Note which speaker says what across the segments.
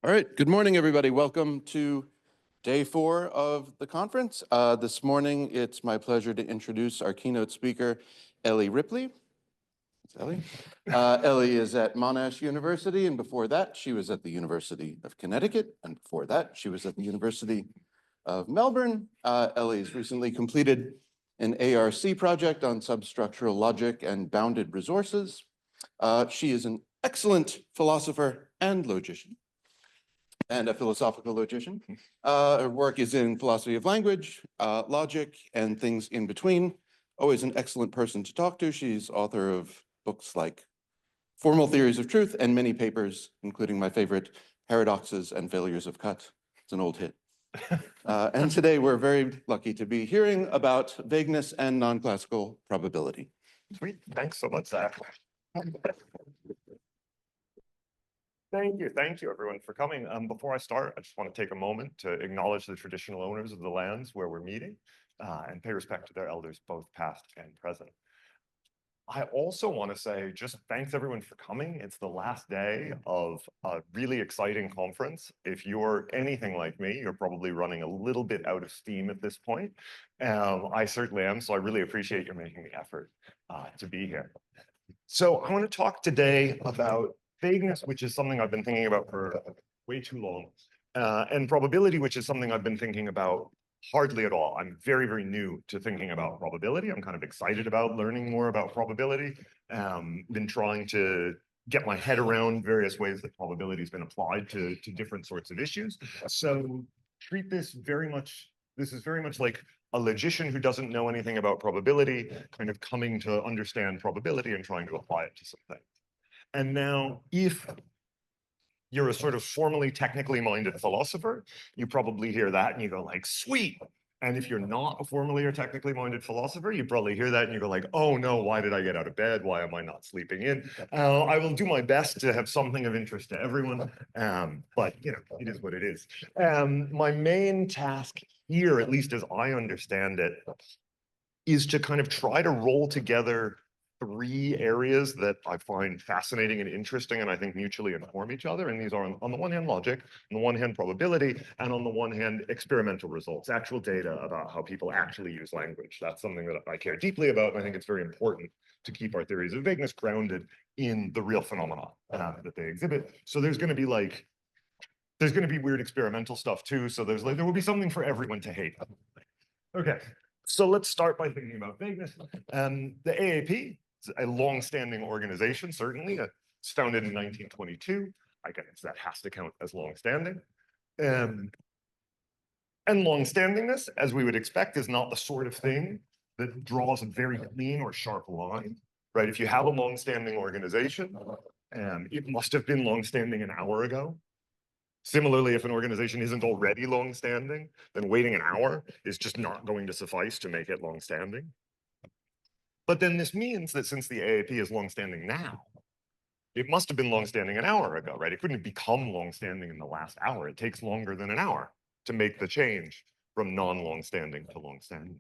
Speaker 1: All right, good morning, everybody. Welcome to day 4 of the conference. This morning, it's my pleasure to introduce our keynote speaker, Ellie Ripley. It's Ellie. Ellie is at Monash University, and before that, she was at the University of Connecticut, and before that, she was at the University of Melbourne. Ellie's recently completed an ARC project on substructural logic and bounded resources. She is an excellent philosopher and logician, and a philosophical logician. Her work is in philosophy of language, logic, and things in between. Always an excellent person to talk to. She's author of books like Formal Theories of Truth and many papers, including my favorite, Paradoxes and Failures of Cut. It's an old hit. And today we're very lucky to be hearing about vagueness and non-classical probability.
Speaker 2: Sweet. Thanks so much, Zach. Thank you everyone for coming. Before I start, I just want to take a moment to acknowledge the traditional owners of the lands where we're meeting and pay respect to their elders, both past and present. I also want to say just thanks everyone for coming. It's the last day of a really exciting conference. If you're anything like me, you're probably running a little bit out of steam at this point. I certainly am, so I really appreciate your making the effort to be here. So I want to talk today about vagueness, which is something I've been thinking about for way too long, and probability, which is something I've been thinking about hardly at all. I'm very, very new to thinking about probability. I'm kind of excited about learning more about probability. Been trying to get my head around various ways that probability has been applied to different sorts of issues. So treat this very much, this is very much like a logician who doesn't know anything about probability, kind of coming to understand probability and trying to apply it to something. And now, if you're a sort of formally technically minded philosopher, you probably hear that and you go like, sweet. And if you're not a formally or technically minded philosopher, you probably hear that and you go like, oh no, why did I get out of bed? Why am I not sleeping in? I will do my best to have something of interest to everyone, but you know, it is what it is. My main task here, at least as I understand it, is to kind of try to roll together 3 areas that I find fascinating and interesting and I think mutually inform each other. And these are on the one hand logic, on the one hand probability, and on the one hand experimental results, actual data about how people actually use language. That's something that I care deeply about, and I think it's very important to keep our theories of vagueness grounded in the real phenomena that they exhibit. So there's going to be like, there's going to be weird experimental stuff too. So there's like, there will be something for everyone to hate. Okay, so let's start by thinking about vagueness. The AAP, a long-standing organization, certainly. It's founded in 1922. I guess that has to count as long-standing. And long-standingness, as we would expect, is not the sort of thing that draws a very clean or sharp line, right? If you have a long-standing organization, it must have been long-standing an hour ago. Similarly, if an organization isn't already long-standing, then waiting an hour is just not going to suffice to make it long-standing. But then this means that since the AAP is long-standing now, it must have been long-standing an hour ago, right? It couldn't have become long-standing in the last hour. It takes longer than an hour to make the change from non-long-standing to long-standing.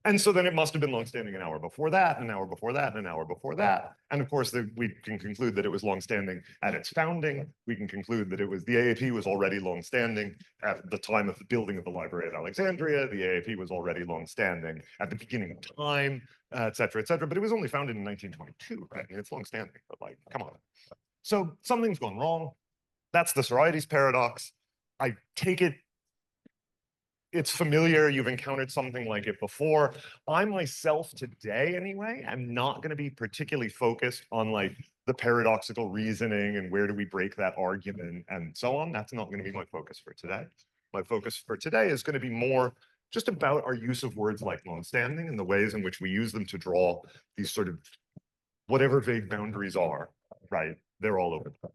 Speaker 2: And so then it must have been long-standing an hour before that, an hour before that, an hour before that. And of course, we can conclude that it was long-standing at its founding. We can conclude that it was, the AAP was already long-standing at the time of the building of the Library at Alexandria. The AAP was already long-standing at the beginning of time, et cetera, but it was only founded in 1922, right? I mean, it's long-standing, but like, come on. So something's gone wrong. That's the Sorites paradox. I take it it's familiar, you've encountered something like it before. I myself today anyway, am not going to be particularly focused on like the paradoxical reasoning and where do we break that argument and so on. That's not going to be my focus for today. My focus for today is going to be more just about our use of words like long-standing and the ways in which we use them to draw these sort of whatever vague boundaries are, right? They're all over the place.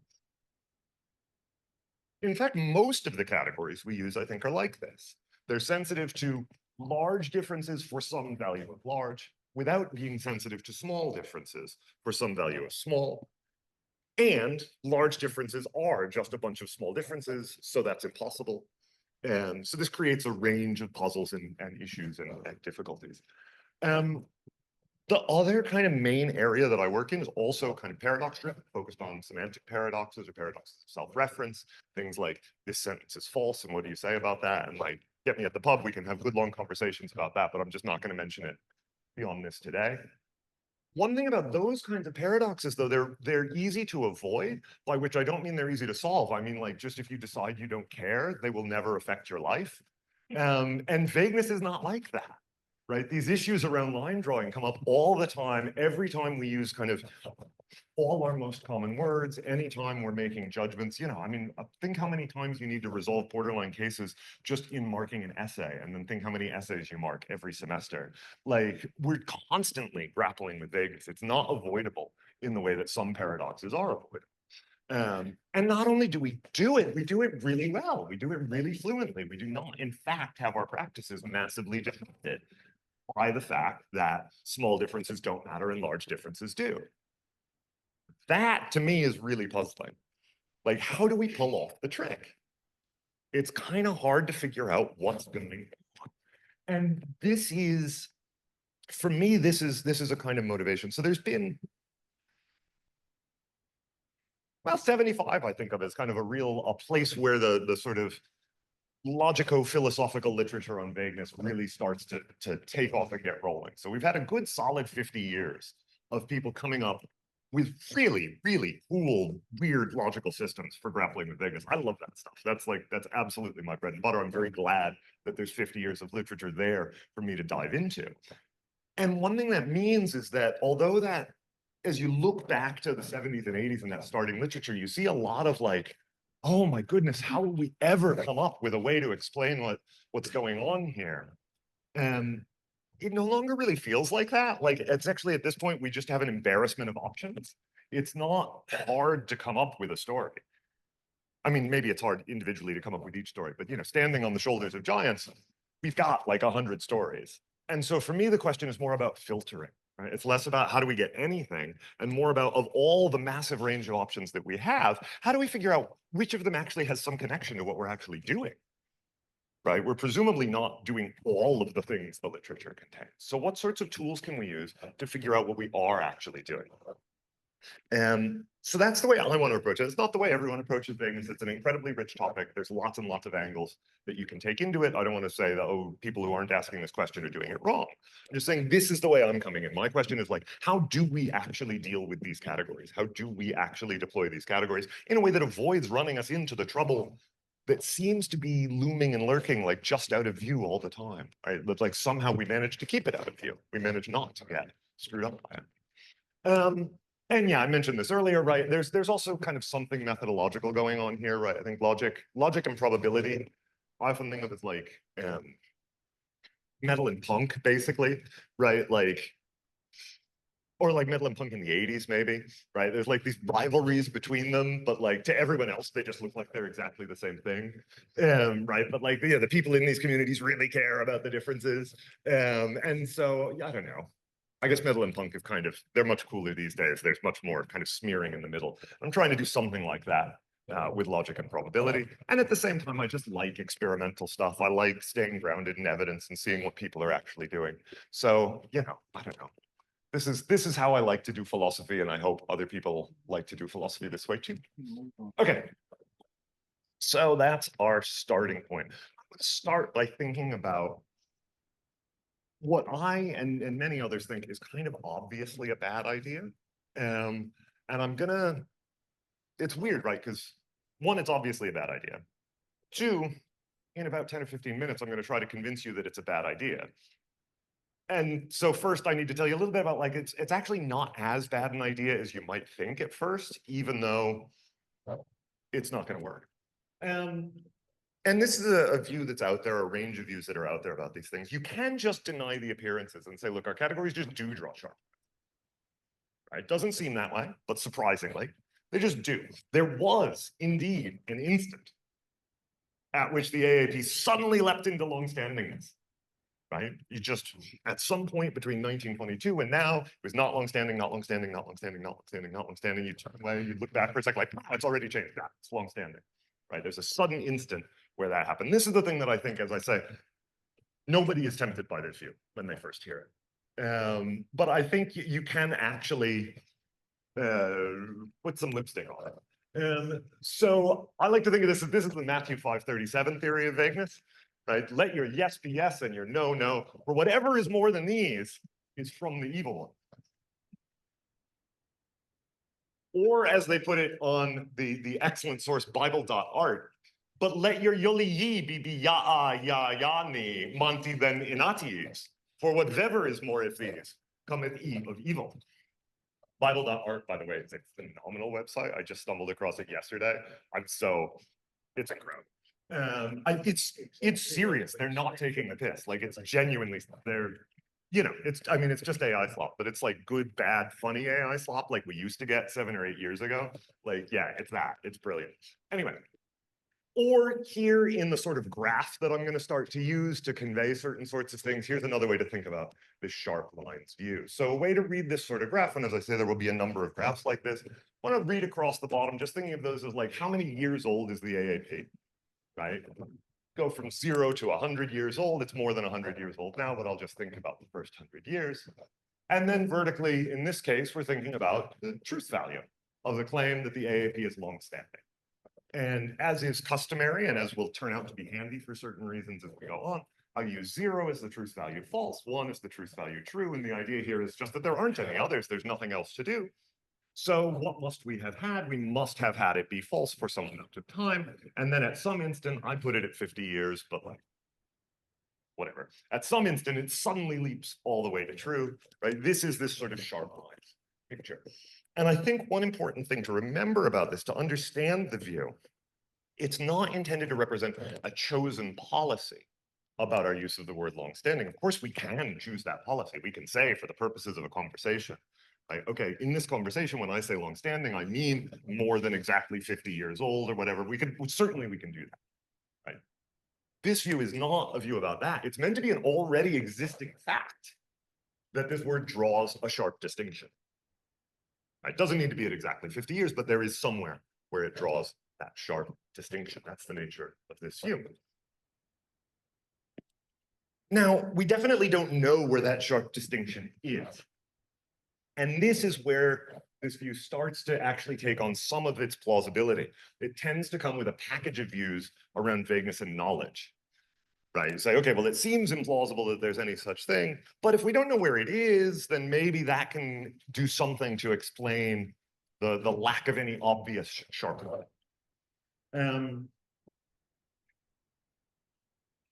Speaker 2: In fact, most of the categories we use, I think, are like this. They're sensitive to large differences for some value of large without being sensitive to small differences for some value of small. And large differences are just a bunch of small differences, so that's impossible. And so this creates a range of puzzles and issues and difficulties. The The other kind of main area that I work in is also kind of paradox driven, focused on semantic paradoxes or paradoxes of self-reference, things like this sentence is false and what do you say about that? And like, get me at the pub, we can have good long conversations about that, but I'm just not going to mention it beyond this today. One thing about those kinds of paradoxes, though, they're easy to avoid, by which I don't mean they're easy to solve. I mean, like, just if you decide you don't care, they will never affect your life. And vagueness is not like that. Right? These issues around line drawing come up all the time, every time we use kind of all our most common words, anytime we're making judgments. You know, I mean, think how many times you need to resolve borderline cases just in marking an essay, and then think how many essays you mark every semester. Like, we're constantly grappling with vagueness. It's not avoidable in the way that some paradoxes are avoidable. And not only do we do it really well. We do it really fluently. We do not, in fact, have our practices massively disrupted by the fact that small differences don't matter and large differences do. That, to me, is really puzzling. Like, how do we pull off the trick? It's kind of hard to figure out what's going on. And this is, for me, this is a kind of motivation. So there's been, well, 75, I think of as kind of a place where the sort of logico-philosophical literature on vagueness really starts to take off and get rolling. So we've had a good solid 50 years of people coming up with really, really cool, weird logical systems for grappling with vagueness. I love that stuff. That's absolutely my bread and butter. I'm very glad that there's 50 years of literature there for me to dive into. And one thing that means is that although that, as you look back to the 70s and 80s in that starting literature, you see a lot of like, oh my goodness, how will we ever come up with a way to explain what's going on here? And it no longer really feels like that. Like, it's actually, at this point, we just have an embarrassment of options. It's not hard to come up with a story. I mean, maybe it's hard individually to come up with each story, but, you know, standing on the shoulders of giants, we've got like 100 stories. And so for me, the question is more about filtering. Right? It's less about how do we get anything and more about, of all the massive range of options that we have, how do we figure out which of them actually has some connection to what we're actually doing? Right? We're presumably not doing all of the things the literature contains. So what sorts of tools can we use to figure out what we are actually doing? And so that's the way I want to approach it. It's not the way everyone approaches vagueness. It's an incredibly rich topic. There's lots and lots of angles that you can take into it. I don't want to say that, oh, people who aren't asking this question are doing it wrong. I'm just saying this is the way I'm coming in. My question is like, how do we actually deal with these categories? How do we actually deploy these categories in a way that avoids running us into the trouble that seems to be looming and lurking, like just out of view all the time, right? But like somehow we manage to keep it out of view. We manage not to get screwed up by it. And yeah, I mentioned this earlier, right? There's also kind of something methodological going on here, right? I think logic and probability, I often think of as like metal and punk, basically, right? Like, or like metal and punk in the 80s, maybe, right? There's like these rivalries between them, but like to everyone else, they just look like they're exactly the same thing, right? But like, yeah, the people in these communities really care about the differences. And so, I don't know. I guess metal and punk have kind of, they're much cooler these days. There's much more kind of smearing in the middle. I'm trying to do something like that with logic and probability. And at the same time, I just like experimental stuff. I like staying grounded in evidence and seeing what people are actually doing. So, you know, I don't know. This is how I like to do philosophy, and I hope other people like to do philosophy this way too. Okay. So that's our starting point. I'm going to start by thinking about what I and many others think is kind of obviously a bad idea. And I'm gonna, it's weird, right? Because one, it's obviously a bad idea. Two, in about 10 or 15 minutes, I'm gonna try to convince you that it's a bad idea. And so first I need to tell you a little bit about like, it's actually not as bad an idea as you might think at first, even though it's not gonna work. And this is a view that's out there, a range of views that are out there about these things. You can just deny the appearances and say, look, our categories just do draw sharp. Right? It doesn't seem that way, but surprisingly, they just do. There was indeed an instant at which the AAP suddenly leapt into longstandingness. Right? You just, at some point between 1922 and now, it was not longstanding, not longstanding, not longstanding, not longstanding, not longstanding. You turn away, you look back for a second, like, oh, it's already changed. Yeah, it's longstanding. Right? There's a sudden instant where that happened. This is the thing that I think, as I say, nobody is tempted by this view when they first hear it. But I think you can actually put some lipstick on it. So I like to think of this as this is the Matthew 5:37 theory of vagueness, right? Let your yes be yes and your no, no. For whatever is more than these is from the evil one. Or as they put it on the excellent source Bible.art, but let your yoli ye be ya ni manti then inatis. For whatever is more of these cometh of evil. Bible.art, by the way, is a phenomenal website. I just stumbled across it yesterday. It's incredible. It's serious. They're not taking the piss. Like it's genuinely, it's just AI slop, but it's like good, bad, funny AI slop like we used to get 7 or 8 years ago. Like, yeah, it's that. It's brilliant. Anyway, or here in the sort of graph that I'm going to start to use to convey certain sorts of things, here's another way to think about this sharp lines view. So a way to read this sort of graph, and as I say, there will be a number of graphs like this. I want to read across the bottom, just thinking of those as like, how many years old is the AAP, right? Go from 0 to 100 years old. It's more than 100 years old now, but I'll just think about the first 100 years. And then vertically, in this case, we're thinking about the truth value of the claim that the AAP is longstanding. And as is customary, and as will turn out to be handy for certain reasons as we go on, I use 0 as the truth value false, 1 as the truth value true. And the idea here is just that there aren't any others. There's nothing else to do. So what must we have had? We must have had it be false for some amount of time. And then at some instant, I put it at 50 years, but like, whatever. At some instant, it suddenly leaps all the way to true, right? This is this sort of sharp line picture. And I think one important thing to remember about this, to understand the view, it's not intended to represent a chosen policy about our use of the word longstanding. Of course, we can choose that policy. We can say, for the purposes of a conversation, like, okay, in this conversation, when I say longstanding, I mean more than exactly 50 years old or whatever. Certainly we can do that, right? This view is not a view about that. It's meant to be an already existing fact that this word draws a sharp distinction. It doesn't need to be at exactly 50 years, but there is somewhere where it draws that sharp distinction. That's the nature of this view. Now, we definitely don't know where that sharp distinction is. And this is where this view starts to actually take on some of its plausibility. It tends to come with a package of views around vagueness and knowledge. Right? You say, okay, well, it seems implausible that there's any such thing, but if we don't know where it is, then maybe that can do something to explain the lack of any obvious sharp line.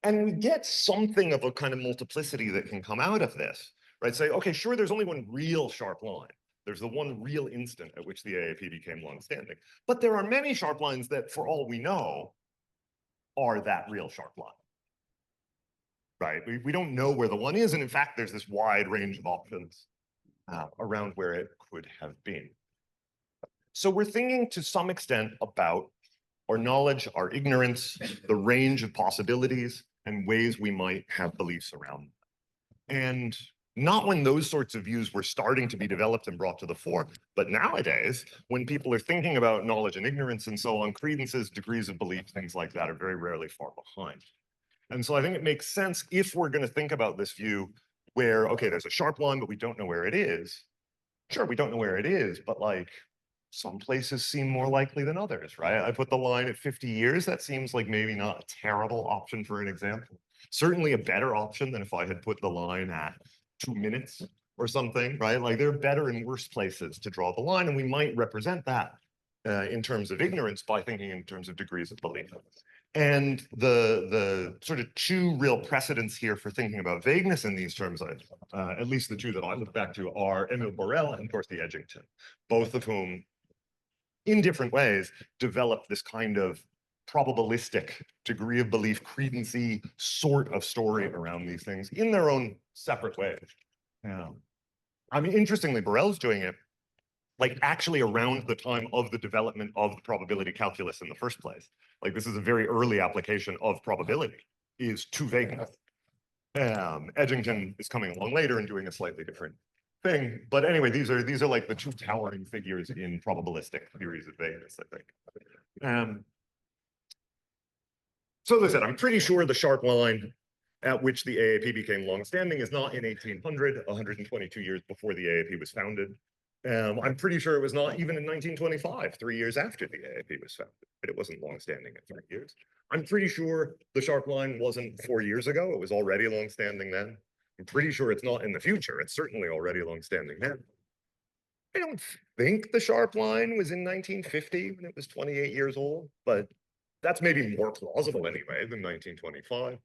Speaker 2: And we get something of a kind of multiplicity that can come out of this, right? Say, okay, sure, there's only one real sharp line. There's the one real instant at which the AAP became longstanding. But there are many sharp lines that, for all we know, are that real sharp line. Right? We don't know where the one is. And in fact, there's this wide range of options around where it could have been. So we're thinking to some extent about our knowledge, our ignorance, the range of possibilities and ways we might have beliefs around them. And not when those sorts of views were starting to be developed and brought to the fore, but nowadays, when people are thinking about knowledge and ignorance and so on, credences, degrees of belief, things like that are very rarely far behind. And so I think it makes sense if we're going to think about this view where, okay, there's a sharp line, but we don't know where it is. Sure, we don't know where it is, but like some places seem more likely than others, right? I put the line at 50 years. That seems like maybe not a terrible option for an example. Certainly a better option than if I had put the line at 2 minutes or something, right? Like there are better and worse places to draw the line, and we might represent that in terms of ignorance by thinking in terms of degrees of belief. And the sort of two real precedents here for thinking about vagueness in these terms, at least the two that I look back to, are Emil Borel and Dorothy Edgington, both of whom, in different ways, developed this kind of probabilistic degree of belief, credency sort of story around these things in their own separate ways. I mean, interestingly, Borel's doing it like actually around the time of the development of the probability calculus in the first place. Like this is a very early application of probability, is to vagueness. Edgington is coming along later and doing a slightly different thing. But anyway, these are like the two towering figures in probabilistic theories of vagueness, I think. So as I said, I'm pretty sure the sharp line at which the AAP became longstanding is not in 1800, 122 years before the AAP was founded. I'm pretty sure it was not even in 1925, 3 years after the AAP was founded, but it wasn't longstanding in 3 years. I'm pretty sure the sharp line wasn't 4 years ago. It was already longstanding then. I'm pretty sure it's not in the future. It's certainly already longstanding then. I don't think the sharp line was in 1950 when it was 28 years old, but that's maybe more plausible anyway than 1925.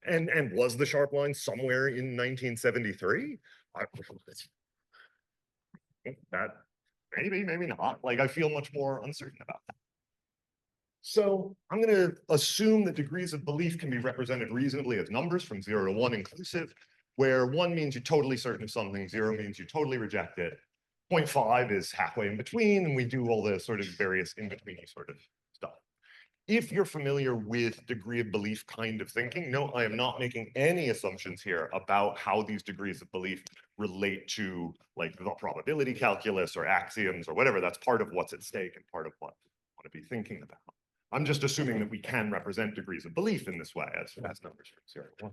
Speaker 2: And was the sharp line somewhere in 1973? That maybe not. Like, I feel much more uncertain about that. So I'm going to assume that degrees of belief can be represented reasonably as numbers from 0 to 1 inclusive, where 1 means you're totally certain of something, 0 means you totally reject it. 0.5 is halfway in between, and we do all the sort of various in-between sort of stuff. If you're familiar with degree of belief kind of thinking, no, I am not making any assumptions here about how these degrees of belief relate to like the probability calculus or axioms or whatever. That's part of what's at stake and part of what I want to be thinking about. I'm just assuming that we can represent degrees of belief in this way as numbers from 0 to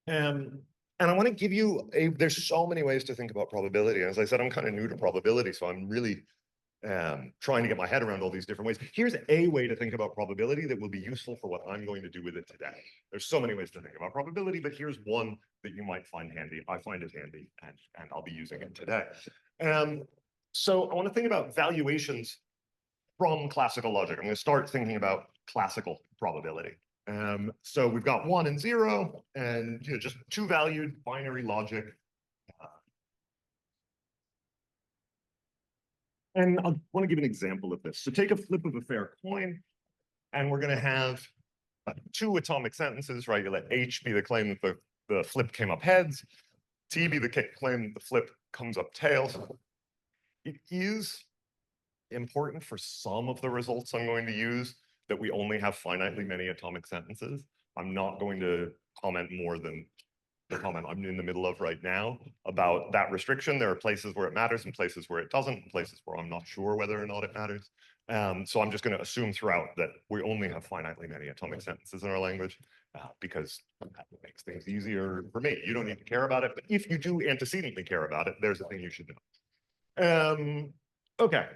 Speaker 2: 1. And I want to give you there's so many ways to think about probability. As I said, I'm kind of new to probability, so I'm really trying to get my head around all these different ways. Here's a way to think about probability that will be useful for what I'm going to do with it today. There's so many ways to think about probability, but here's one that you might find handy. I find it handy, and I'll be using it today. So I want to think about valuations from classical logic. I'm going to start thinking about classical probability. So we've got 1 and 0, and just two-valued binary logic. And I want to give an example of this. So take a flip of a fair coin, and we're going to have 2 atomic sentences, right? You let H be the claim that the flip came up heads, T be the claim that the flip comes up tails. It is important for some of the results I'm going to use that we only have finitely many atomic sentences. I'm not going to comment more than the comment I'm in the middle of right now about that restriction. There are places where it matters and places where it doesn't, and places where I'm not sure whether or not it matters. So I'm just going to assume throughout that we only have finitely many atomic sentences in our language because that makes things easier for me. You don't need to care about it, but if you do antecedently care about it, there's a thing you should know. Okay.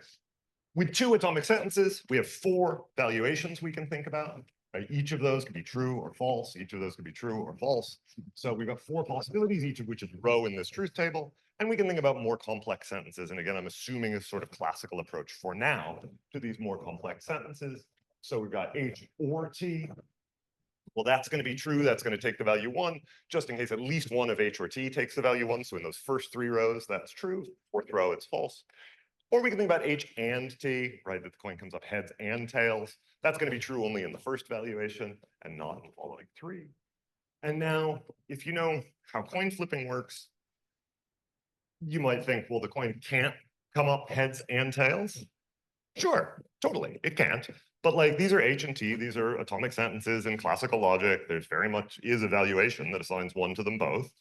Speaker 2: With 2 atomic sentences, we have 4 valuations we can think about. Right? Each of those could be true or false. Each of those could be true or false. So we've got 4 possibilities, each of which is a row in this truth table. And we can think about more complex sentences. And again, I'm assuming a sort of classical approach for now to these more complex sentences. So we've got H or T. Well, that's going to be true. That's going to take the value 1, just in case at least one of H or T takes the value 1. So in those first 3 rows, that's true. 4th row, it's false. Or we can think about H and T, right, that the coin comes up heads and tails. That's going to be true only in the first valuation and not in the following 3. And now, if you know how coin flipping works, you might think, well, the coin can't come up heads and tails. Sure, totally, it can't. But like, these are H and T, these are atomic sentences in classical logic. There's very much is a valuation that assigns 1 to them both.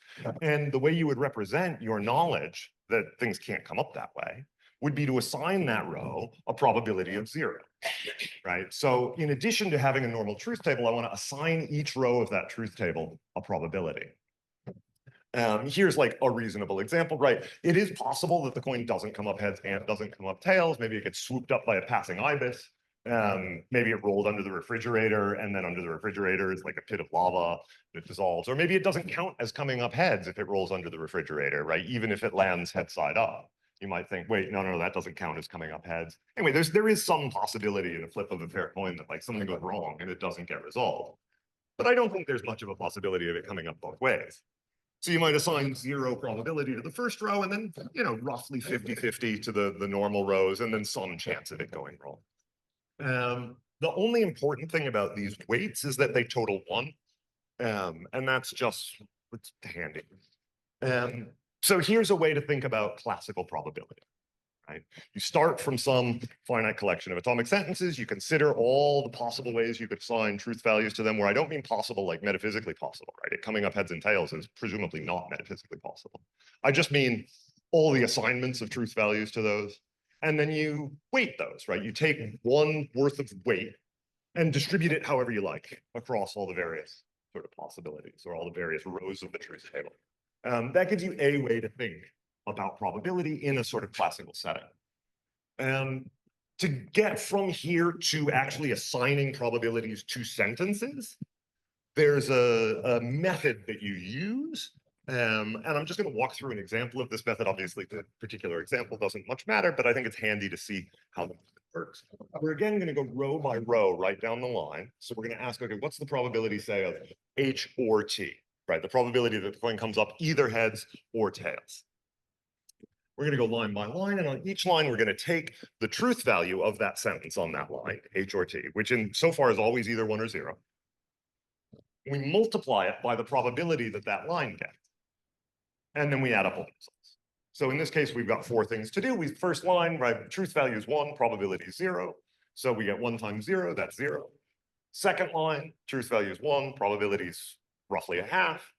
Speaker 2: And the way you would represent your knowledge that things can't come up that way would be to assign that row a probability of 0, right? So in addition to having a normal truth table, I want to assign each row of that truth table a probability. Here's like a reasonable example, right? It is possible that the coin doesn't come up heads and doesn't come up tails. Maybe it gets swooped up by a passing ibis. Maybe it rolled under the refrigerator, and then under the refrigerator is like a pit of lava that dissolves. Or maybe it doesn't count as coming up heads if it rolls under the refrigerator, right? Even if it lands head side up. You might think, wait, no, that doesn't count as coming up heads. Anyway, there is some possibility in a flip of a fair coin that like something goes wrong and it doesn't get resolved. But I don't think there's much of a possibility of it coming up both ways. So you might assign 0 probability to the first row and then, roughly 50-50 to the normal rows and then some chance of it going wrong. The only important thing about these weights is that they total 1. And that's just, it's handy. So here's a way to think about classical probability, right? You start from some finite collection of atomic sentences. You consider all the possible ways you could assign truth values to them, where I don't mean possible like metaphysically possible, right? It coming up heads and tails is presumably not metaphysically possible. I just mean all the assignments of truth values to those. And then you weight those, right? You take 1 worth of weight and distribute it however you like across all the various sort of possibilities, or all the various rows of the truth table. That gives you a way to think about probability in a sort of classical setting. To get from here to actually assigning probabilities to sentences, there's a method that you use. And I'm just going to walk through an example of this method. Obviously, the particular example doesn't much matter, but I think it's handy to see how the method works. We're again going to go row by row right down the line. So we're going to ask, okay, what's the probability, say, of H or T, right? The probability that the coin comes up either heads or tails. We're going to go line by line, and on each line, we're going to take the truth value of that sentence on that line, H or T, which in so far is always either 1 or 0. We multiply it by the probability that that line gets. And then we add up all the results. So in this case, we've got 4 things to do. First line, right, truth value is 1, probability is 0. So we get 1 times 0, that's 0. Second line, truth value is 1, probability is roughly a half.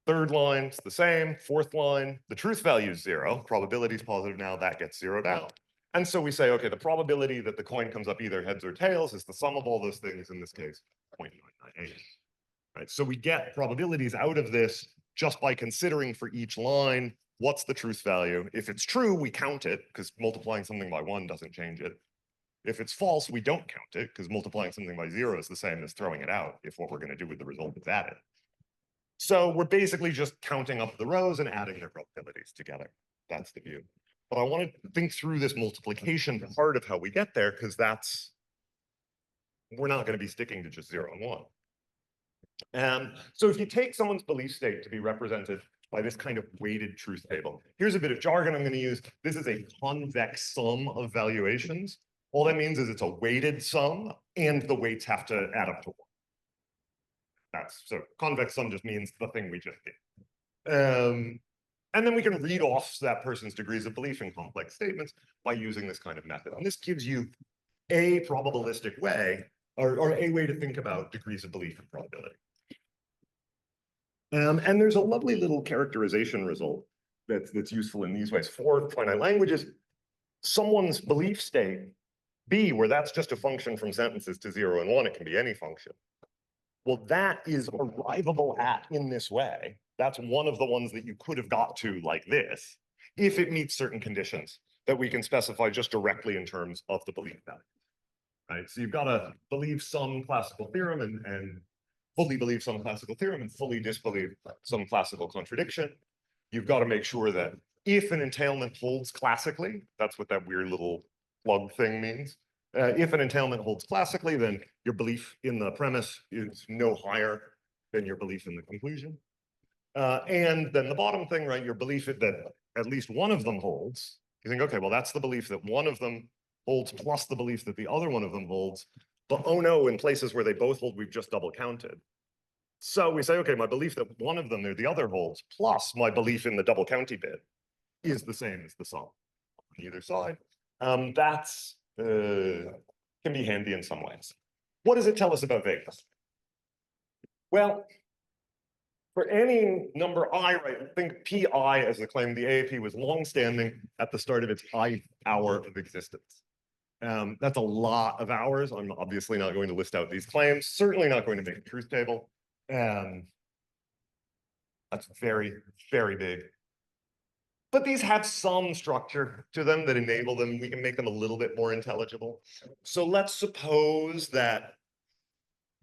Speaker 2: Third line, it's the same. Fourth line, the truth value is 0. Probability is positive now, that gets zeroed out. And so we say, okay, the probability that the coin comes up either heads or tails is the sum of all those things, in this case, 0.998. Right? So we get probabilities out of this just by considering for each line, what's the truth value? If it's true, we count it, because multiplying something by 1 doesn't change it. If it's false, we don't count it, because multiplying something by 0 is the same as throwing it out, if what we're going to do with the result is added. So we're basically just counting up the rows and adding their probabilities together. That's the view. But I want to think through this multiplication part of how we get there, because we're not going to be sticking to just 0 and 1. So if you take someone's belief state to be represented by this kind of weighted truth table, here's a bit of jargon I'm going to use. This is a convex sum of valuations. All that means is it's a weighted sum, and the weights have to add up to 1. So convex sum just means the thing we just did. And then we can read off that person's degrees of belief in complex statements by using this kind of method. And this gives you a probabilistic way, or a way to think about degrees of belief in probability. And there's a lovely little characterization result that's useful in these ways. For finite languages, someone's belief state, B, where that's just a function from sentences to 0 and 1, it can be any function. Well, that is arrivable at in this way. That's one of the ones that you could have got to like this, if it meets certain conditions that we can specify just directly in terms of the belief value. Right? So you've got to believe some classical theorem and fully believe some classical theorem and fully disbelieve some classical contradiction. You've got to make sure that if an entailment holds classically, that's what that weird little plug thing means. If an entailment holds classically, then your belief in the premise is no higher than your belief in the conclusion. And then the bottom thing, right, your belief that at least one of them holds, you think, okay, well, that's the belief that one of them holds plus the belief that the other one of them holds. But oh no, in places where they both hold, we've just double counted. So we say, okay, my belief that one of them or the other holds plus my belief in the double county bit is the same as the sum on either side. That's can be handy in some ways. What does it tell us about vagueness? Well, for any number I, right, think pi as the claim the AAP was longstanding at the start of its I hour of existence. That's a lot of hours. I'm obviously not going to list out these claims, certainly not going to make a truth table. That's very, very big. But these have some structure to them that enable them, we can make them a little bit more intelligible. So let's suppose that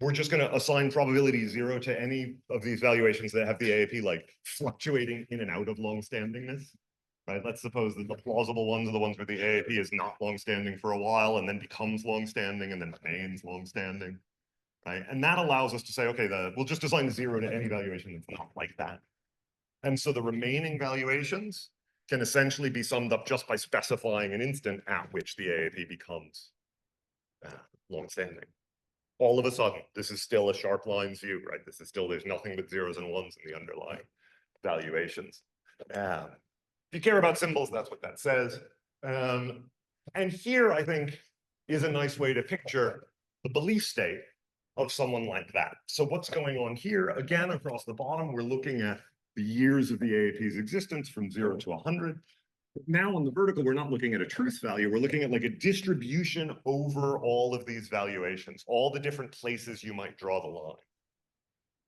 Speaker 2: we're just going to assign probability 0 to any of these valuations that have the AAP like fluctuating in and out of longstandingness. Right? Let's suppose that the plausible ones are the ones where the AAP is not longstanding for a while and then becomes longstanding and then remains longstanding. Right? And that allows us to say, okay, we'll just assign 0 to any valuation that's not like that. And so the remaining valuations can essentially be summed up just by specifying an instant at which the AAP becomes longstanding. All of a sudden, this is still a sharp lines view, right? This is still, there's nothing but zeros and ones in the underlying valuations. If you care about symbols, that's what that says. And here, I think, is a nice way to picture the belief state of someone like that. So what's going on here? Again, across the bottom, we're looking at the years of the AAP's existence from 0 to 100. Now on the vertical, we're not looking at a truth value. We're looking at like a distribution over all of these valuations, all the different places you might draw the line.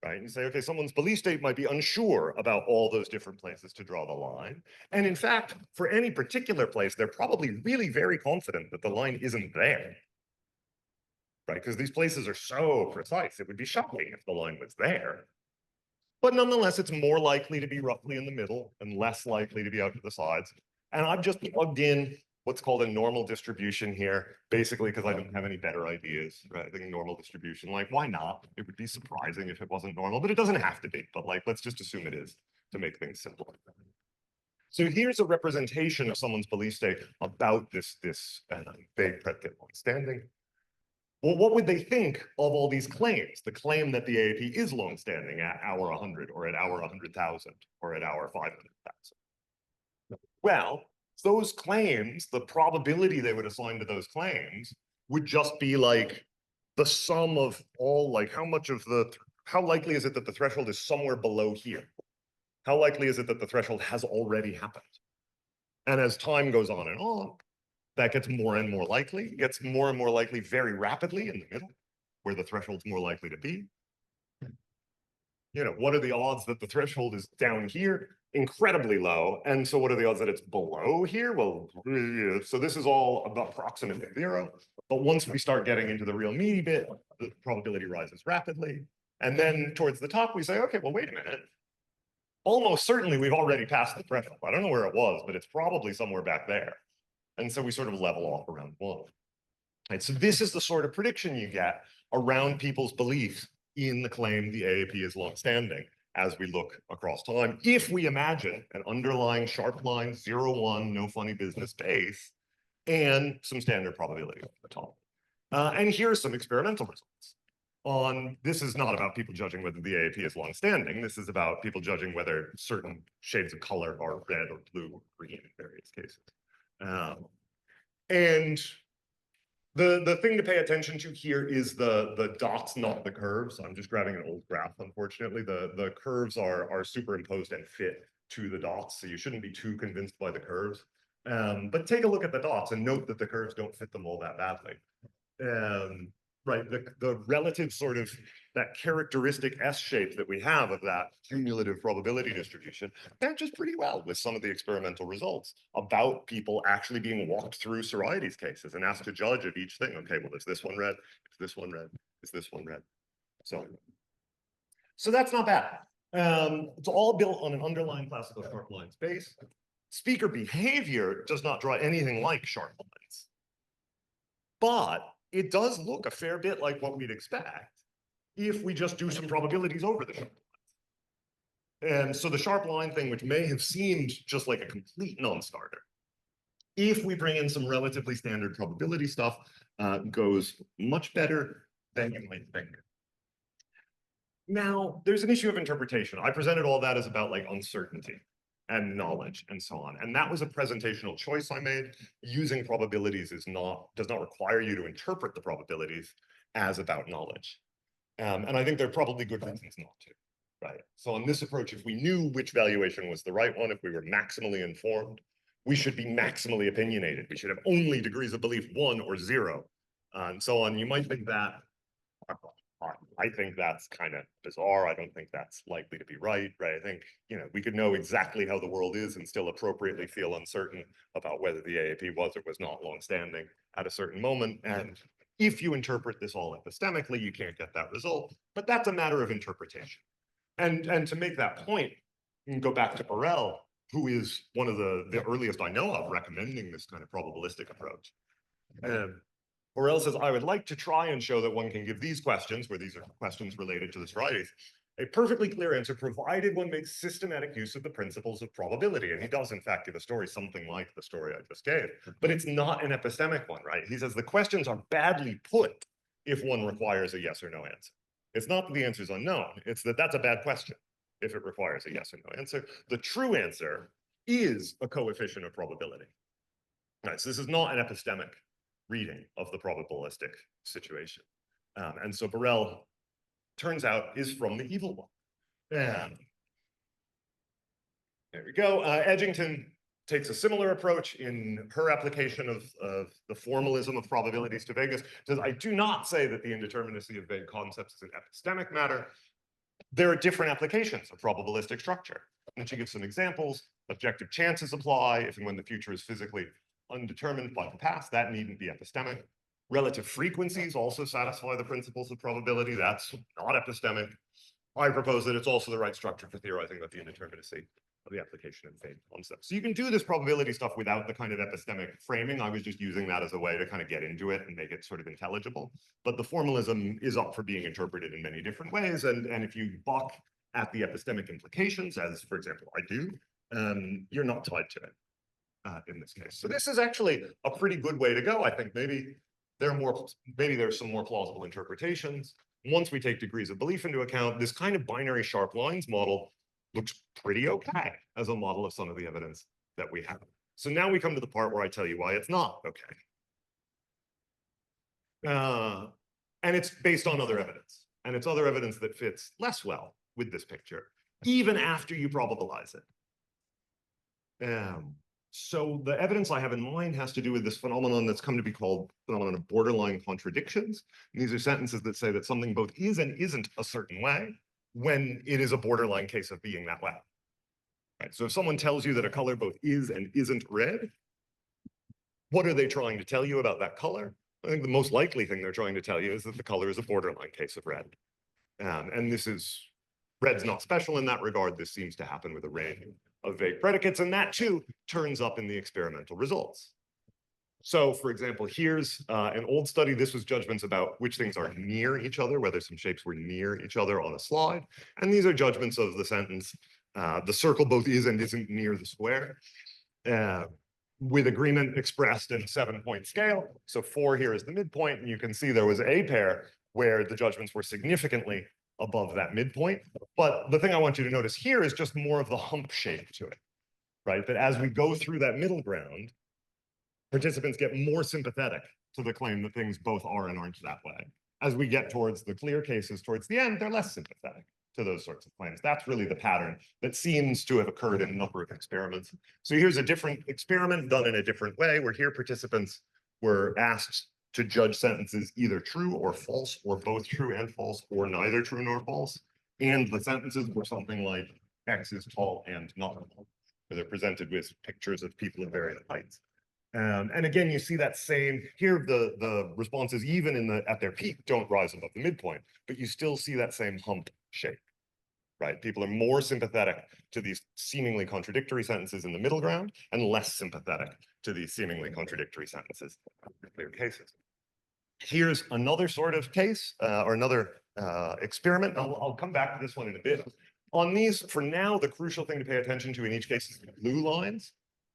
Speaker 2: right? You say, okay, someone's belief state might be unsure about all those different places to draw the line. And in fact, for any particular place, they're probably really very confident that the line isn't there, right? Because these places are so precise. It would be shocking if the line was there. But nonetheless, it's more likely to be roughly in the middle and less likely to be out to the sides. And I've just plugged in what's called a normal distribution here, basically because I don't have any better ideas, right? I think normal distribution, like, why not? It would be surprising if it wasn't normal, but it doesn't have to be. But like, let's just assume it is to make things simple. So here's a representation of someone's belief state about this vague predicate longstanding. Well, what would they think of all these claims? The claim that the AAP is longstanding at hour 100 or at hour 100,000 or at hour 500,000. Well, those claims, the probability they would assign to those claims would just be like the sum of all, like how likely is it that the threshold is somewhere below here? How likely is it that the threshold has already happened? And as time goes on and on, that gets more and more likely. It gets more and more likely very rapidly in the middle, where the threshold's more likely to be. You know, what are the odds that the threshold is down here? Incredibly low. And so what are the odds that it's below here? Well, so this is all about approximately zero. But once we start getting into the real meaty bit, the probability rises rapidly. And then towards the top, we say, okay, well, wait a minute. Almost certainly we've already passed the threshold. I don't know where it was, but it's probably somewhere back there. And so we sort of level off around 1. Right, so this is the sort of prediction you get around people's beliefs in the claim the AAP is longstanding as we look across time, if we imagine an underlying sharp line, 0, 1, no funny business base, and some standard probability at the top. And here's some experimental results. This is not about people judging whether the AAP is longstanding. This is about people judging whether certain shades of color are red or blue or green in various cases. And the thing to pay attention to here is the dots, not the curves. I'm just grabbing an old graph, unfortunately. The curves are superimposed and fit to the dots, so you shouldn't be too convinced by the curves. But take a look at the dots and note that the curves don't fit them all that badly. Right, the relative sort of that characteristic S shape that we have of that cumulative probability distribution matches pretty well with some of the experimental results about people actually being walked through Sorites cases and asked to judge of each thing. Okay, well, is this one red? Is this one red? Is this one red? So that's not bad. It's all built on an underlying classical sharp line space. Speaker behavior does not draw anything like sharp lines, but it does look a fair bit like what we'd expect if we just do some probabilities over the sharp lines. And so the sharp line thing, which may have seemed just like a complete non-starter, if we bring in some relatively standard probability stuff, goes much better than you might think. Now, there's an issue of interpretation. I presented all that as about like uncertainty and knowledge and so on. And that was a presentational choice I made. Using probabilities does not require you to interpret the probabilities as about knowledge. And I think there are probably good reasons not to, right? So on this approach, if we knew which valuation was the right one, if we were maximally informed, we should be maximally opinionated. We should have only degrees of belief 1 or 0, and so on. You might think that, I think that's kind of bizarre. I don't think that's likely to be right, right? I think, you know, we could know exactly how the world is and still appropriately feel uncertain about whether the AAP was or was not longstanding at a certain moment. And if you interpret this all epistemically, you can't get that result, but that's a matter of interpretation. And to make that point, you can go back to Burrell, who is one of the earliest I know of recommending this kind of probabilistic approach. Burrell says, I would like to try and show that one can give these questions, where these are questions related to the Sorites, a perfectly clear answer, provided one makes systematic use of the principles of probability. And he does, in fact, give a story something like the story I just gave, but it's not an epistemic one, right? He says the questions are badly put if one requires a yes or no answer. It's not that the answer is unknown, it's that that's a bad question if it requires a yes or no answer. The true answer is a coefficient of probability. Right, so this is not an epistemic reading of the probabilistic situation. And so Burrell, turns out, is from the evil one. There we go. Edgington takes a similar approach in her application of the formalism of probabilities to vagueness. Says, I do not say that the indeterminacy of vague concepts is an epistemic matter, there are different applications of probabilistic structure. And she gives some examples. Objective chances apply if and when the future is physically undetermined by the past. That needn't be epistemic. Relative frequencies also satisfy the principles of probability. That's not epistemic. I propose that it's also the right structure for theorizing about the indeterminacy of the application and fate concepts. So you can do this probability stuff without the kind of epistemic framing. I was just using that as a way to kind of get into it and make it sort of intelligible. But the formalism is up for being interpreted in many different ways. And if you balk at the epistemic implications, as for example I do, you're not tied to it in this case. So this is actually a pretty good way to go. I think maybe there's some more plausible interpretations. Once we take degrees of belief into account, this kind of binary sharp lines model looks pretty okay as a model of some of the evidence that we have. So now we come to the part where I tell you why it's not okay. And it's based on other evidence. And it's other evidence that fits less well with this picture, even after you probabilize it. So the evidence I have in mind has to do with this phenomenon that's come to be called phenomenon of borderline contradictions. And these are sentences that say that something both is and isn't a certain way when it is a borderline case of being that way. Right? So if someone tells you that a color both is and isn't red, what are they trying to tell you about that color? I think the most likely thing they're trying to tell you is that the color is a borderline case of red. And red's not special in that regard. This seems to happen with a range of vague predicates, and that too turns up in the experimental results. So for example, here's an old study. This was judgments about which things are near each other, whether some shapes were near each other on a slide. And these are judgments of the sentence, the circle both is and isn't near the square, with agreement expressed in a 7-point scale. So 4 here is the midpoint, and you can see there was a pair where the judgments were significantly above that midpoint. But the thing I want you to notice here is just more of the hump shape to it, right? That as we go through that middle ground, participants get more sympathetic to the claim that things both are and aren't that way. As we get towards the clear cases towards the end, they're less sympathetic to those sorts of claims. That's really the pattern that seems to have occurred in a number of experiments. So here's a different experiment done in a different way, where here participants were asked to judge sentences either true or false, or both true and false, or neither true nor false. And the sentences were something like X is tall and not tall, where they're presented with pictures of people of various heights. And again, you see that same, here the responses even at their peak don't rise above the midpoint, but you still see that same hump shape, right? People are more sympathetic to these seemingly contradictory sentences in the middle ground and less sympathetic to these seemingly contradictory sentences in clear cases. Here's another sort of case or another experiment. I'll come back to this one in a bit. On these, for now, the crucial thing to pay attention to in each case is the blue lines.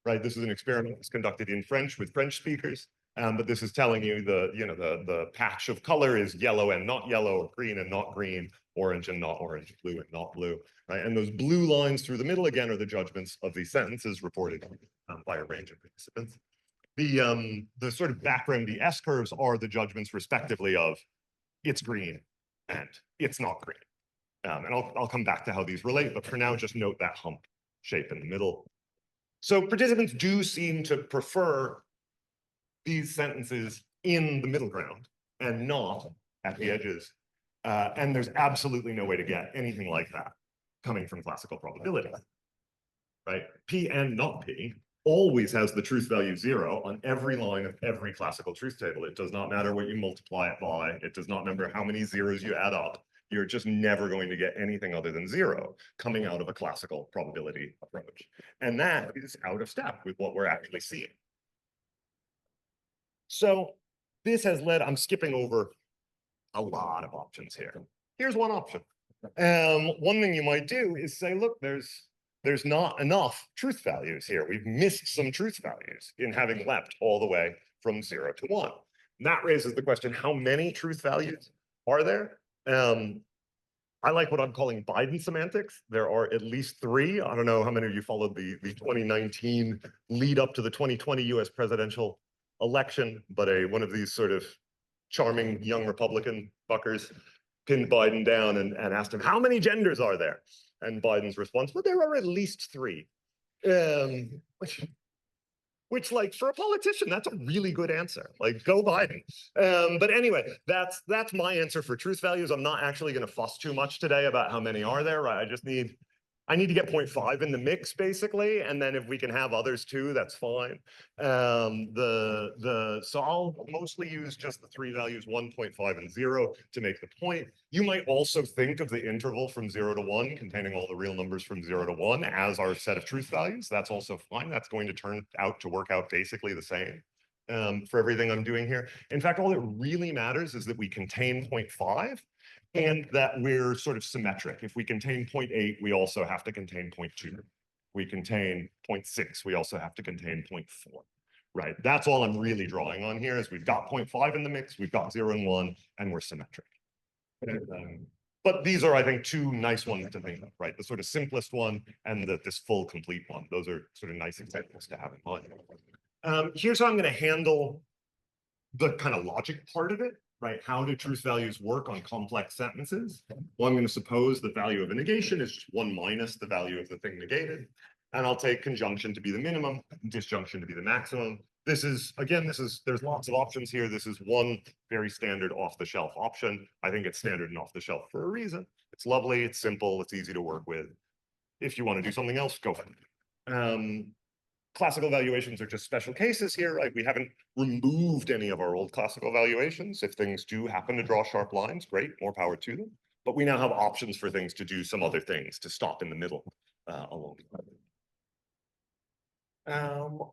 Speaker 2: Right, this is an experiment that's conducted in French with French speakers, but this is telling you the patch of color is yellow and not yellow, green and not green, orange and not orange, blue and not blue. Right, and those blue lines through the middle again are the judgments of these sentences reported by a range of participants. The sort of background, the S curves are the judgments respectively of it's green and it's not green. And I'll come back to how these relate, but for now, just note that hump shape in the middle. So participants do seem to prefer these sentences in the middle ground and not at the edges. And there's absolutely no way to get anything like that coming from classical probability, right? P and not P always has the truth value 0 on every line of every classical truth table. It does not matter what you multiply it by. It does not matter how many zeros you add up. You're just never going to get anything other than 0 coming out of a classical probability approach. And that is out of step with what we're actually seeing. So this has led, I'm skipping over a lot of options here. Here's one option. One thing you might do is say, look, there's not enough truth values here. We've missed some truth values in having leapt all the way from 0 to 1. And that raises the question, how many truth values are there? I like what I'm calling Biden semantics. There are at least 3. I don't know how many of you followed the 2019 lead up to the 2020 US presidential election, but one of these sort of charming young Republican fuckers pinned Biden down and asked him, how many genders are there? And Biden's response, well, there are at least 3. which, like, for a politician, that's a really good answer. Like, go Biden. But anyway, that's my answer for truth values. I'm not actually going to fuss too much today about how many are there. Right? I need to get 0.5 in the mix, basically, and then if we can have others too, that's fine. So I'll mostly use just the three values, 1.5 and 0, to make the point. You might also think of the interval from 0 to 1, containing all the real numbers from 0 to 1, as our set of truth values. That's also fine. That's going to turn out to work out basically the same for everything I'm doing here. In fact, all that really matters is that we contain 0.5, and that we're sort of symmetric. If we contain 0.8, we also have to contain 0.2. We contain 0.6, we also have to contain 0.4, right? That's all I'm really drawing on here is we've got 0.5 in the mix, we've got 0 and 1, and we're symmetric. But these are, I think, two nice ones to think of, right? The sort of simplest one and this full complete one. Those are sort of nice examples to have in mind. Here's how I'm going to handle the kind of logic part of it. Right? How do truth values work on complex sentences? Well, I'm going to suppose the value of a negation is just 1 minus the value of the thing negated. And I'll take conjunction to be the minimum, disjunction to be the maximum. There's lots of options here. This is one very standard off-the-shelf option. I think it's standard and off-the-shelf for a reason. It's lovely, it's simple, it's easy to work with. If you want to do something else, go for it. Classical valuations are just special cases here, right? We haven't removed any of our old classical valuations. If things do happen to draw sharp lines, great, more power to them. But we now have options for things to do some other things, to stop in the middle along the way.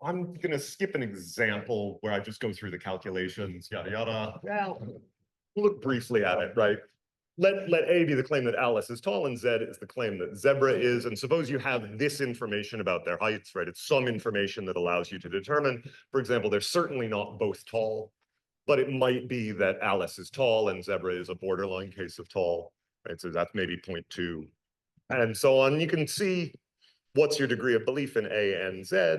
Speaker 2: I'm going to skip an example where I just go through the calculations, yada, yada. Well, look briefly at it, right? Let A be the claim that Alice is tall and Z is the claim that Zebra is. And suppose you have this information about their heights, right? It's some information that allows you to determine, for example, they're certainly not both tall, but it might be that Alice is tall and Zebra is a borderline case of tall, right? So that's maybe 0.2 and so on. You can see what's your degree of belief in A and Z.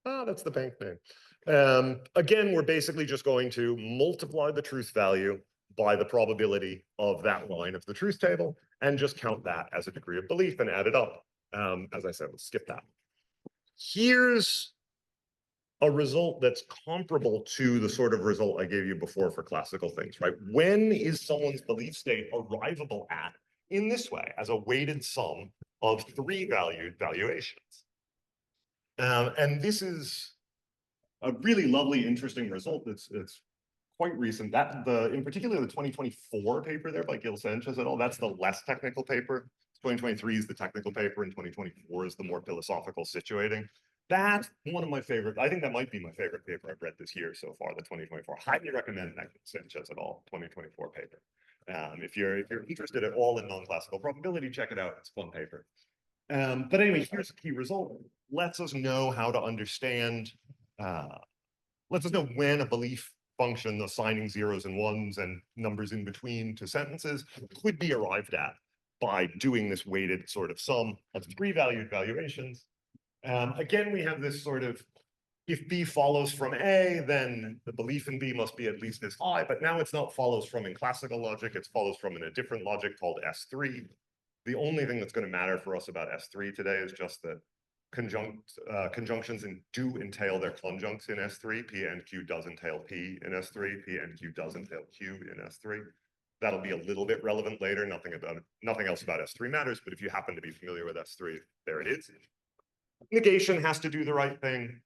Speaker 2: Ah, that's the bank name. Again, we're basically just going to multiply the truth value by the probability of that line of the truth table, and just count that as a degree of belief and add it up. As I said, let's skip that. Here's a result that's comparable to the sort of result I gave you before for classical things, right? When is someone's belief state arrivable at in this way, as a weighted sum of 3 valued valuations? And this is a really lovely, interesting result. It's quite recent. In particular, the 2024 paper there by Gil Sanchez et al., that's the less technical paper. 2023 is the technical paper, and 2024 is the more philosophical situating. That's one of my favorite. I think that might be my favorite paper I've read this year so far, the 2024. Highly recommend that Gil Sanchez et al. 2024 paper. If you're interested at all in non-classical probability, check it out. It's a fun paper. But anyway, here's a key result. Lets us know how to understand, lets us know when a belief function assigning zeros and ones and numbers in between to sentences could be arrived at by doing this weighted sort of sum of 3 valued valuations. Again, we have this sort of, if B follows from A, then the belief in B must be at least as high, but now it's not follows from in classical logic, it follows from in a different logic called S3. The only thing that's going to matter for us about S3 today is just that conjunctions do entail their conjuncts in S3. P and Q does entail P in S3. P and Q does entail Q in S3. That'll be a little bit relevant later. Nothing else about S3 matters, but if you happen to be familiar with S3, there it is. Negation has to do the right thing.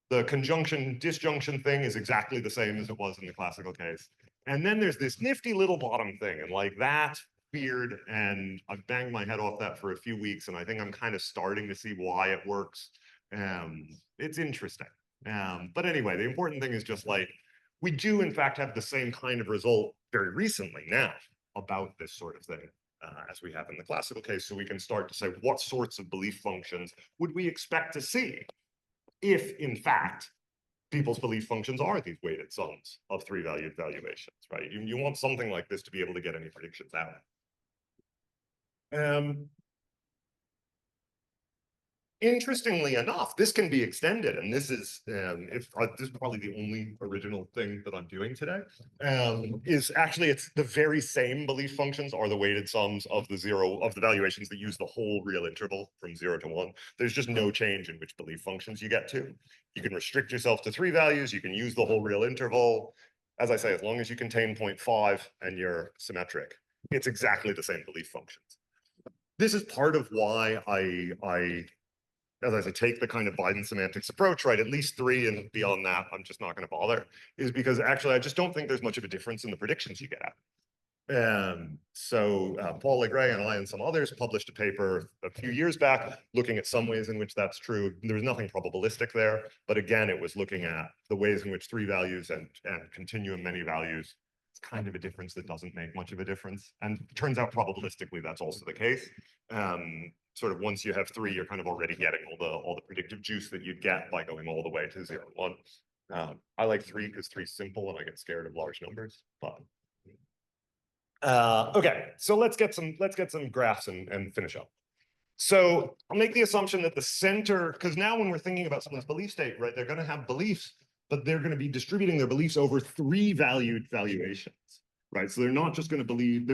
Speaker 2: The conjunction disjunction thing is exactly the same as it was in the classical case. And then there's this nifty little bottom thing, and like that weird, and I've banged my head off that for a few weeks, and I think I'm kind of starting to see why it works. It's interesting. But anyway, the important thing is just like, we do in fact have the same kind of result very recently now about this sort of thing as we have in the classical case. So we can start to say, what sorts of belief functions would we expect to see if in fact people's belief functions are these weighted sums of 3 valued valuations, right? You want something like this to be able to get any predictions out. Interestingly enough, this can be extended, and this is this is probably the only original thing that I'm doing today. Is actually it's the very same belief functions are the weighted sums of the valuations that use the whole real interval from 0 to 1. There's just no change in which belief functions you get to. You can restrict yourself to 3 values. You can use the whole real interval. As I say, as long as you contain 0.5 and you're symmetric, it's exactly the same belief functions. This is part of why as I say, take the kind of Biden semantics approach, right? At least 3, and beyond that, I'm just not going to bother, is because actually, I just don't think there's much of a difference in the predictions you get at. Paul Legray and I and some others published a paper a few years back looking at some ways in which that's true. There was nothing probabilistic there, but again, it was looking at the ways in which 3 values and continuum many values, it's kind of a difference that doesn't make much of a difference. And it turns out probabilistically, that's also the case. Sort of once you have 3, you're kind of already getting all the predictive juice that you'd get by going all the way to 0 and 1. I like 3 because 3 is simple and I get scared of large numbers. But okay, so let's get some graphs and finish up. So I'll make the assumption that the center, because now when we're thinking about someone's belief state, right, they're going to have beliefs, but they're going to be distributing their beliefs over 3 valued valuations, right? So they're not just going to believe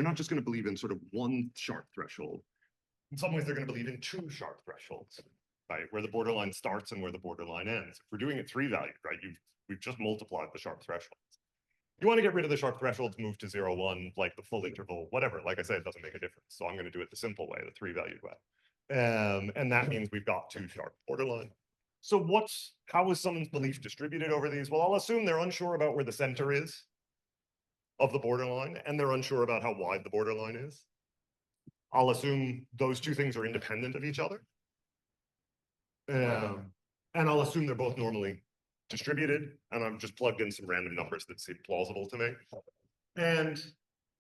Speaker 2: in sort of one sharp threshold. In some ways, they're going to believe in 2 sharp thresholds, right? Where the borderline starts and where the borderline ends. If we're doing it 3 valued, right? We've just multiplied the sharp thresholds. You want to get rid of the sharp thresholds, move to 0, 1, like the full interval, whatever. Like I said, it doesn't make a difference. So I'm going to do it the simple way, the 3 valued way. And that means we've got 2 sharp borderline. So how is someone's belief distributed over these? Well, I'll assume they're unsure about where the center is of the borderline, and they're unsure about how wide the borderline is. I'll assume those 2 things are independent of each other. And I'll assume they're both normally distributed, and I've just plugged in some random numbers that seem plausible to me. And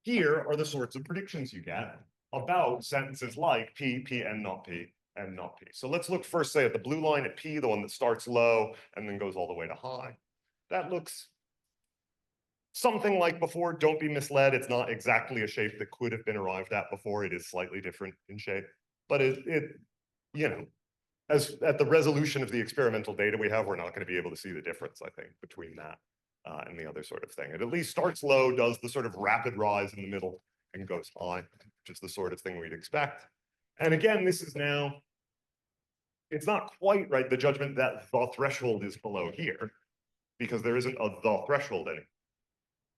Speaker 2: here are the sorts of predictions you get about sentences like P, P, and not P, and not P. So let's look first, say, at the blue line at P, the one that starts low and then goes all the way to high. That looks something like before. Don't be misled. It's not exactly a shape that could have been arrived at before. It is slightly different in shape, but you know, as at the resolution of the experimental data we have, we're not going to be able to see the difference, I think, between that and the other sort of thing. It at least starts low, does the sort of rapid rise in the middle, and goes high, which is the sort of thing we'd expect. And again, this is now, it's not quite right, the judgment that the threshold is below here, because there isn't a the threshold anymore.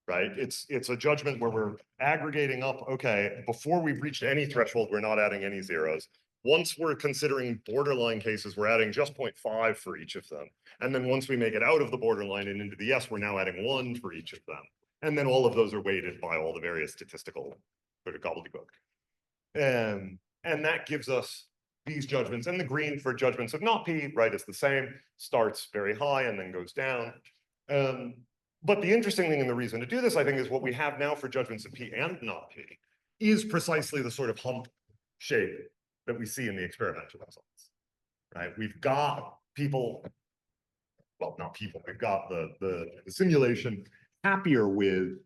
Speaker 2: Right? It's a judgment where we're aggregating up, okay, before we've reached any threshold, we're not adding any zeros. Once we're considering borderline cases, we're adding just 0.5 for each of them. And then once we make it out of the borderline and into the yes, we're now adding 1 for each of them. And then all of those are weighted by all the various statistical sort of gobbledygook. And that gives us these judgments. And the green for judgments of not P, right, is the same, starts very high and then goes down. But the interesting thing and the reason to do this, I think, is what we have now for judgments of P and not P is precisely the sort of hump shape that we see in the experimental results, right? We've got people, well, not people, we've got the simulation happier with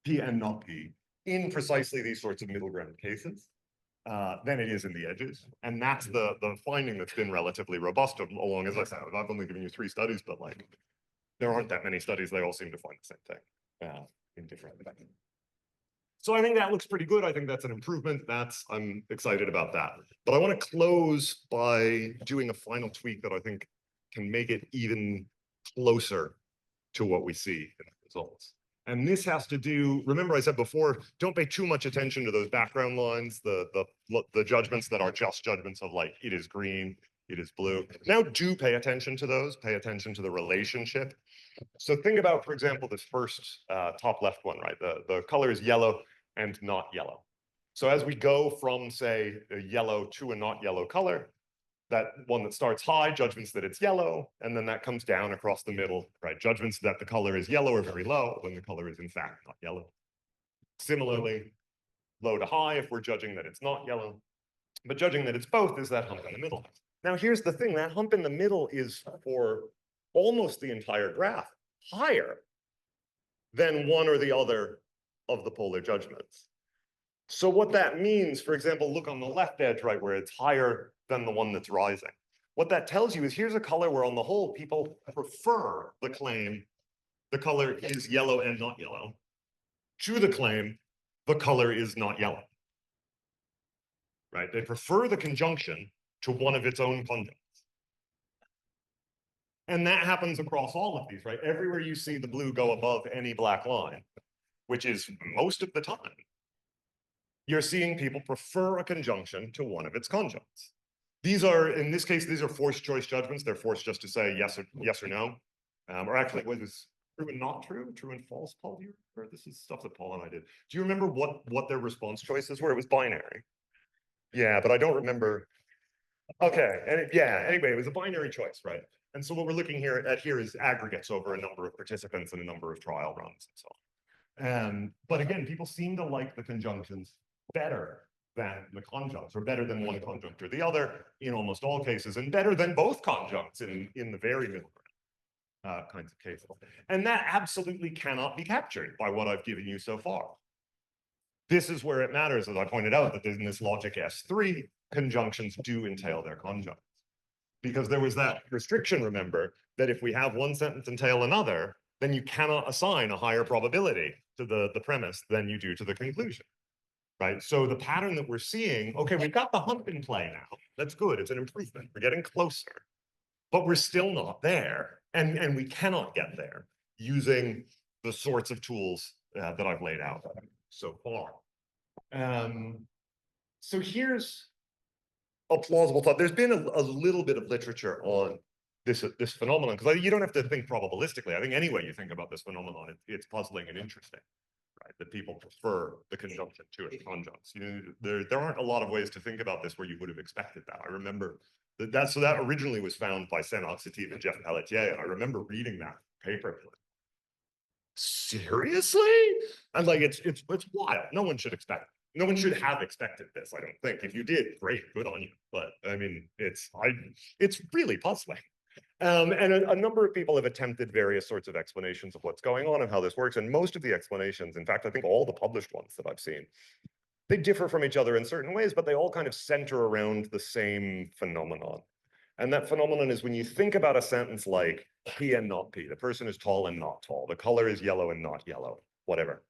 Speaker 2: P and not P in precisely these sorts of middle ground cases than it is in the edges. And that's the finding that's been relatively robust along, as I said, I've only given you 3 studies, but like, there aren't that many studies. They all seem to find the same thing in different ways. So I think that looks pretty good. I think that's an improvement. I'm excited about that. But I want to close by doing a final tweak that I think can make it even closer to what we see in the results. And this has to do, remember I said before, don't pay too much attention to those background lines, the judgments that are just judgments of like, it is green, it is blue. Now do pay attention to those, pay attention to the relationship. So think about, for example, this first top left one, right? The color is yellow and not yellow. So as we go from, say, a yellow to a not yellow color, that one that starts high, judgments that it's yellow, and then that comes down across the middle, right? Judgments that the color is yellow are very low when the color is in fact not yellow. Similarly, low to high if we're judging that it's not yellow, but judging that it's both is that hump in the middle. Now here's the thing, that hump in the middle is for almost the entire graph higher than one or the other of the polar judgments. So what that means, for example, look on the left edge, right, where it's higher than the one that's rising. what that tells you is here's a color where on the whole, people prefer the claim the color is yellow and not yellow to the claim the color is not yellow. Right? They prefer the conjunction to one of its own conjuncts. And that happens across all of these, right? Everywhere you see the blue go above any black line, which is most of the time, you're seeing people prefer a conjunction to one of its conjuncts. These are, in this case, these are forced choice judgments. They're forced just to say yes or no. Or actually, what is true and not true, true and false, Paul? Do you remember? This is stuff that Paul and I did. Do you remember what their response choices were? It was binary. Yeah, but I don't remember. Okay, and yeah, anyway, it was a binary choice, right? And so what we're looking at here is aggregates over a number of participants and a number of trial runs and so on. But again, people seem to like the conjunctions better than the conjuncts, or better than one conjunct or the other in almost all cases, and better than both conjuncts in the very middle kinds of cases. And that absolutely cannot be captured by what I've given you so far. This is where it matters, as I pointed out, that in this logic S3, conjunctions do entail their conjuncts. Because there was that restriction, remember, that if we have one sentence entail another, then you cannot assign a higher probability to the premise than you do to the conclusion, right? So the pattern that we're seeing, okay, we've got the hump in play now. That's good, it's an improvement. We're getting closer, but we're still not there. And we cannot get there using the sorts of tools that I've laid out so far. So here's a plausible thought. There's been a little bit of literature on this phenomenon, because you don't have to think probabilistically. I think any way you think about this phenomenon, it's puzzling and interesting, right? That people prefer the conjunction to its conjuncts. You know, there aren't a lot of ways to think about this where you would have expected that. I remember that originally was found by Saint-Oxytive and Jeff Pelletier, and I remember reading that paper. Seriously? And like it's wild. No one should have expected this, I don't think. If you did, great, good on you. But I mean, it's really puzzling. And a number of people have attempted various sorts of explanations of what's going on and how this works. And most of the explanations, in fact, I think all the published ones that I've seen, they differ from each other in certain ways, but they all kind of center around the same phenomenon. And that phenomenon is when you think about a sentence like P and not P, the person is tall and not tall, the color is yellow and not yellow, whatever.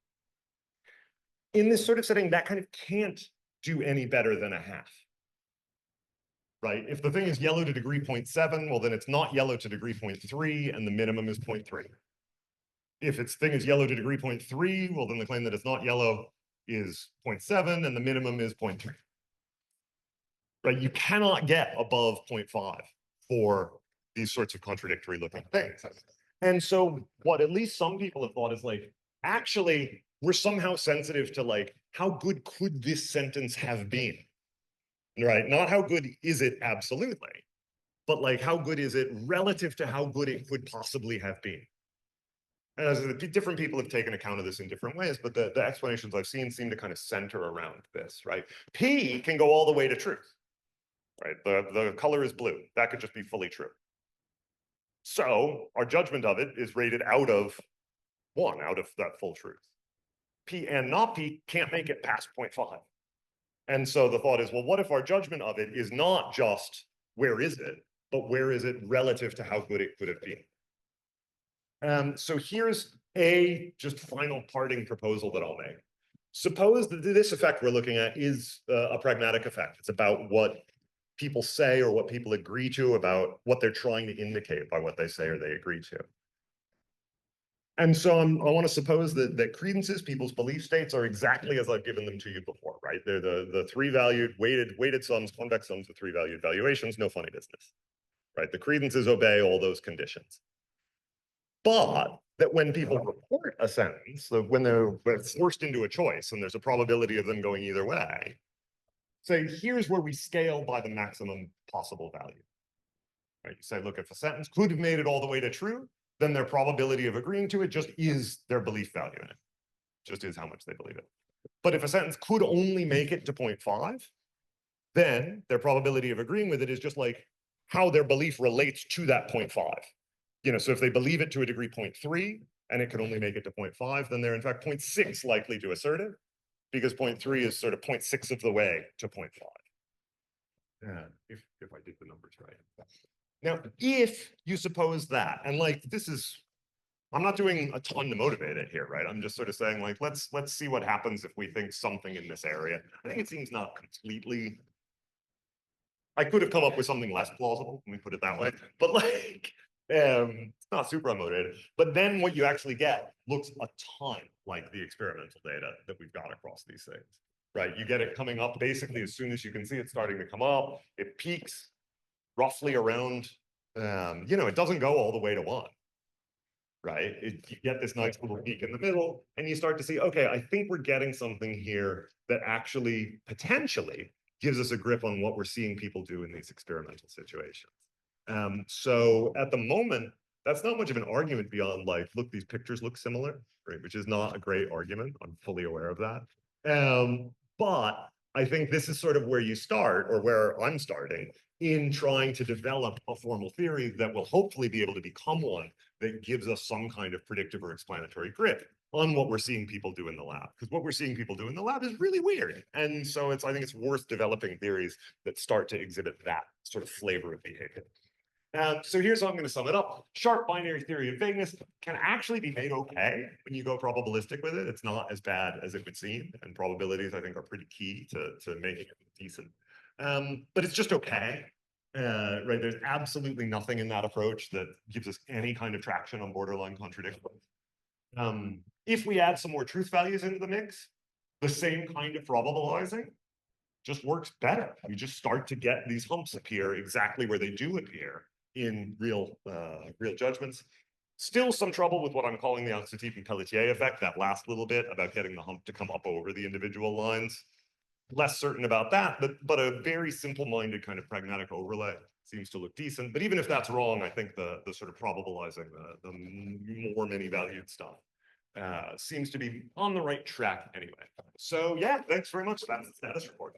Speaker 2: In this sort of setting, that kind of can't do any better than a half, right? If the thing is yellow to degree 0.7, well, then it's not yellow to degree 0.3, and the minimum is 0.3. If its thing is yellow to degree 0.3, well, then the claim that it's not yellow is 0.7, and the minimum is 0.3. Right? You cannot get above 0.5 for these sorts of contradictory looking things. And so what at least some people have thought is like, actually, we're somehow sensitive to like, how good could this sentence have been? Right? Not how good is it absolutely, but like how good is it relative to how good it could possibly have been? And as different people have taken account of this in different ways, but the explanations I've seen seem to kind of center around this, right? P can go all the way to truth, right? The color is blue. That could just be fully true. So our judgment of it is rated out of 1, out of that full truth. P and not P can't make it past 0.5. And so the thought is, well, what if our judgment of it is not just where is it, but where is it relative to how good it could have been? So here's a just final parting proposal that I'll make. Suppose that this effect we're looking at is a pragmatic effect. It's about what people say or what people agree to about what they're trying to indicate by what they say or they agree to. And so I want to suppose that credences, people's belief states, are exactly as I've given them to you before, right? They're the three-valued weighted sums, convex sums of three-valued valuations, no funny business, right? The credences obey all those conditions. But that when people report a sentence, so when they're forced into a choice and there's a probability of them going either way, say, here's where we scale by the maximum possible value. Right? You say, look, if a sentence could have made it all the way to true, then their probability of agreeing to it just is their belief value in it. Just is how much they believe it. But if a sentence could only make it to 0.5, then their probability of agreeing with it is just like how their belief relates to that 0.5. You know, so if they believe it to a degree 0.3 and it could only make it to 0.5, then they're in fact 0.6 likely to assert it, because 0.3 is sort of 0.6 of the way to 0.5. if I did the numbers right. Now, if you suppose that, and like this is, I'm not doing a ton to motivate it here, right? I'm just sort of saying like, let's see what happens if we think something in this area. I think it seems not completely. I could have come up with something less plausible, let me put it that way. But like, it's not super unmotivated. But then what you actually get looks a ton like the experimental data that we've got across these things, right? You get it coming up basically as soon as you can see it starting to come up. It peaks roughly around, it doesn't go all the way to 1, right? You get this nice little peak in the middle, and you start to see, okay, I think we're getting something here that actually potentially gives us a grip on what we're seeing people do in these experimental situations. So at the moment, that's not much of an argument beyond like, look, these pictures look similar, right? Which is not a great argument. I'm fully aware of that. But I think this is sort of where you start, or where I'm starting, in trying to develop a formal theory that will hopefully be able to become one that gives us some kind of predictive or explanatory grip on what we're seeing people do in the lab. Because what we're seeing people do in the lab is really weird. And so I think it's worth developing theories that start to exhibit that sort of flavor of behavior. So here's how I'm going to sum it up. Sharp binary theory of vagueness can actually be made okay when you go probabilistic with it. It's not as bad as it would seem. And probabilities, I think, are pretty key to making it decent. But it's just okay. Right, there's absolutely nothing in that approach that gives us any kind of traction on borderline contradiction. If we add some more truth values into the mix, the same kind of probabilizing just works better. You just start to get these humps appear exactly where they do appear in real judgments. Still some trouble with what I'm calling the Anxiotif and Pelletier effect, that last little bit about getting the hump to come up over the individual lines. Less certain about that, but a very simple-minded kind of pragmatic overlay seems to look decent. But even if that's wrong, I think the sort of probabilizing, the more many-valued stuff seems to be on the right track anyway. So yeah, thanks very much. That's the status report.